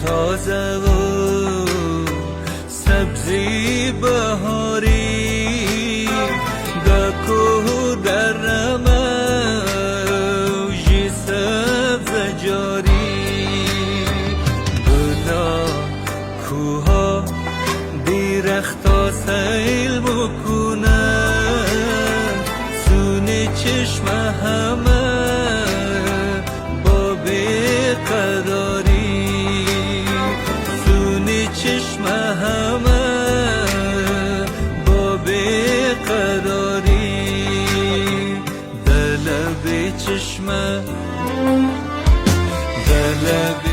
تازه و سبزی بهاری در کوه در رموج سبز جاری بلا کوها درختا سیل بکنن سون چشم همه با بیقراری سون چشم همه با بیقراری در لب چشم در لب